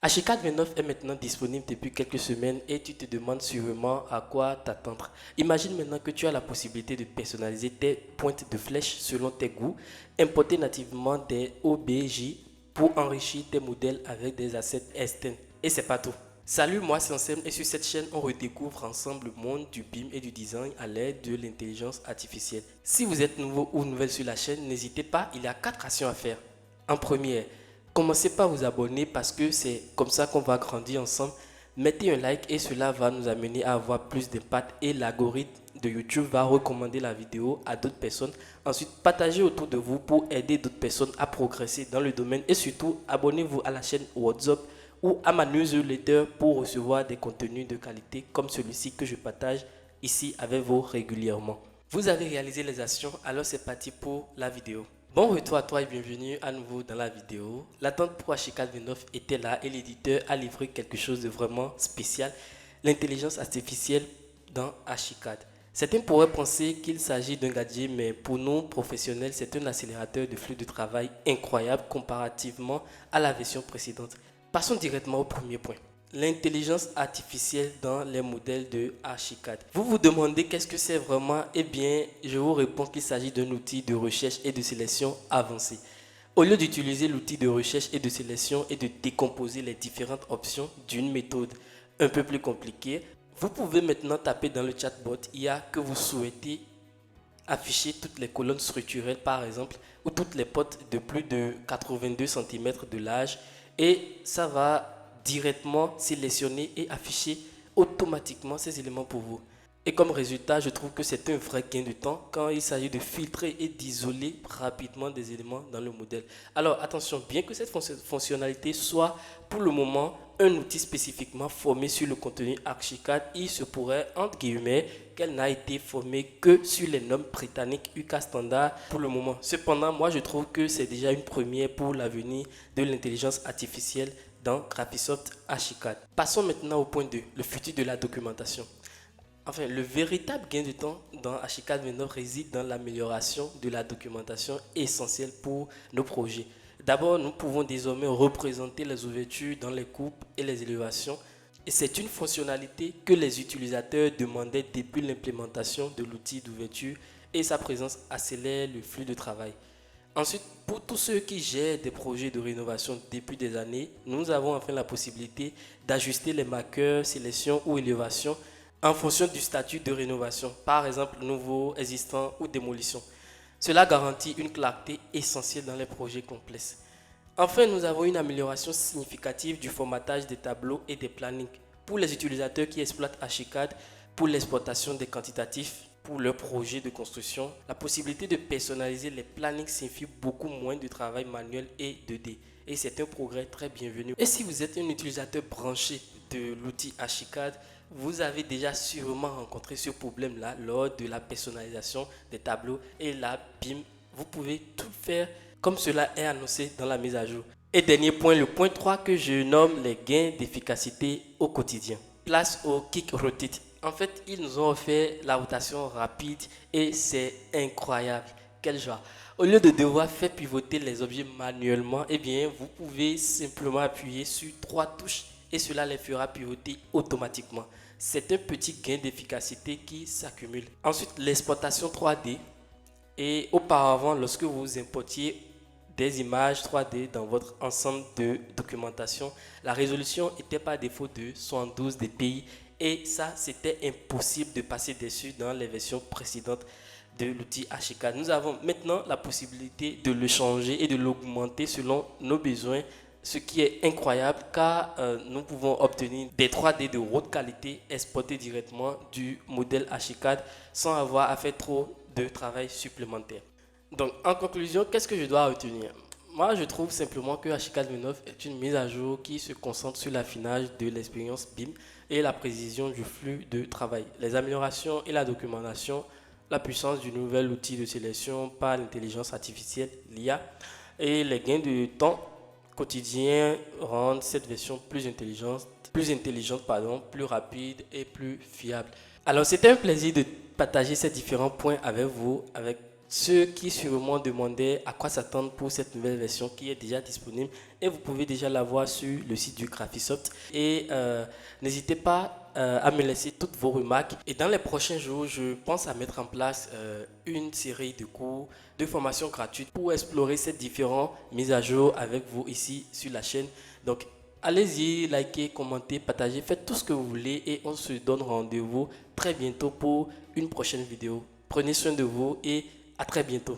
Archicad 29 est maintenant disponible depuis quelques semaines et tu te demandes sûrement à quoi t'attendre. Imagine maintenant que tu as la possibilité de personnaliser tes pointes de flèche selon tes goûts, importer nativement des OBJ pour enrichir tes modèles avec des assets externes. Et c'est pas tout. Salut, moi c'est Ansem et sur cette chaîne on redécouvre ensemble le monde du BIM et du design à l'aide de l'intelligence artificielle. Si vous êtes nouveau ou nouvelle sur la chaîne, n'hésitez pas, il y a 4 actions à faire. En première, commencez par vous abonner parce que c'est comme ça qu'on va grandir ensemble. Mettez un like et cela va nous amener à avoir plus d'impact et l'algorithme de YouTube va recommander la vidéo à d'autres personnes. Ensuite, partagez autour de vous pour aider d'autres personnes à progresser dans le domaine et surtout, abonnez-vous à la chaîne WhatsApp ou à ma newsletter pour recevoir des contenus de qualité comme celui-ci que je partage ici avec vous régulièrement. Vous avez réalisé les actions, alors c'est parti pour la vidéo. Bon retour à toi et bienvenue à nouveau dans la vidéo. L'attente pour Archicad 29 était là et l'éditeur a livré quelque chose de vraiment spécial, l'intelligence artificielle dans Archicad. Certains pourraient penser qu'il s'agit d'un gadget, mais pour nous professionnels, c'est un accélérateur de flux de travail incroyable comparativement à la version précédente. Passons directement au premier point. L'intelligence artificielle dans les modèles de Archicad. Vous vous demandez qu'est-ce que c'est vraiment? Eh bien, je vous réponds qu'il s'agit d'un outil de recherche et de sélection avancé. Au lieu d'utiliser l'outil de recherche et de sélection et de décomposer les différentes options d'une méthode un peu plus compliquée, vous pouvez maintenant taper dans le chatbot IA que vous souhaitez afficher toutes les colonnes structurelles par exemple ou toutes les portes de plus de 82 cm de large et ça va directement sélectionner et afficher automatiquement ces éléments pour vous. Et comme résultat, je trouve que c'est un vrai gain de temps quand il s'agit de filtrer et d'isoler rapidement des éléments dans le modèle. Alors attention, bien que cette fonctionnalité soit pour le moment un outil spécifiquement formé sur le contenu Archicad, il se pourrait, entre guillemets, qu'elle n'a été formée que sur les normes britanniques UK standard pour le moment. Cependant, moi je trouve que c'est déjà une première pour l'avenir de l'intelligence artificielle dans Graphisoft Archicad. Passons maintenant au point 2, le futur de la documentation. Enfin, le véritable gain de temps dans Archicad 29 réside dans l'amélioration de la documentation essentielle pour nos projets. D'abord, nous pouvons désormais représenter les ouvertures dans les coupes et les élévations. Et c'est une fonctionnalité que les utilisateurs demandaient depuis l'implémentation de l'outil d'ouverture et sa présence accélère le flux de travail. Ensuite, pour tous ceux qui gèrent des projets de rénovation depuis des années, nous avons enfin la possibilité d'ajuster les marqueurs, sélection ou élévation en fonction du statut de rénovation, par exemple nouveau, existant ou démolition. Cela garantit une clarté essentielle dans les projets complexes. Enfin, nous avons une amélioration significative du formatage des tableaux et des plannings pour les utilisateurs qui exploitent Archicad pour l'exportation des quantitatifs pour leurs projets de construction. La possibilité de personnaliser les plannings signifie beaucoup moins de travail manuel et 2D. Et c'est un progrès très bienvenu. Et si vous êtes un utilisateur branché de l'outil Archicad, vous avez déjà sûrement rencontré ce problème-là lors de la personnalisation des tableaux et là, bim, vous pouvez tout faire comme cela est annoncé dans la mise à jour. Et dernier point, le point 3 que je nomme les gains d'efficacité au quotidien. Place au kick rotate. En fait, ils nous ont offert la rotation rapide et c'est incroyable. Quelle joie. Au lieu de devoir faire pivoter les objets manuellement, eh bien, vous pouvez simplement appuyer sur 3 touches et cela les fera pivoter automatiquement. C'est un petit gain d'efficacité qui s'accumule. Ensuite, l'exportation 3D. Et auparavant, lorsque vous importiez des images 3D dans votre ensemble de documentation, la résolution était par défaut de 72 dpi et ça, c'était impossible de passer dessus dans les versions précédentes de l'outil Archicad. Nous avons maintenant la possibilité de le changer et de l'augmenter selon nos besoins, ce qui est incroyable car nous pouvons obtenir des 3D de haute qualité exportés directement du modèle Archicad sans avoir à faire trop de travail supplémentaire. Donc en conclusion, qu'est-ce que je dois retenir? Moi, je trouve simplement que Archicad 29 est une mise à jour qui se concentre sur l'affinage de l'expérience BIM et la précision du flux de travail, les améliorations et la documentation, la puissance du nouvel outil de sélection par l'intelligence artificielle, l'IA, et les gains de temps quotidien rendent cette version plus rapide et plus fiable. Alors, c'était un plaisir de partager ces différents points avec vous, avec ceux qui sûrement demandaient à quoi s'attendre pour cette nouvelle version qui est déjà disponible et vous pouvez déjà la voir sur le site du Graphisoft et n'hésitez pas à me laisser toutes vos remarques et dans les prochains jours je pense à mettre en place une série de cours de formation gratuite pour explorer ces différentes mises à jour avec vous ici sur la chaîne. Donc allez-y, likez, commentez, partagez, faites tout ce que vous voulez et on se donne rendez-vous très bientôt pour une prochaine vidéo. Prenez soin de vous et à très bientôt.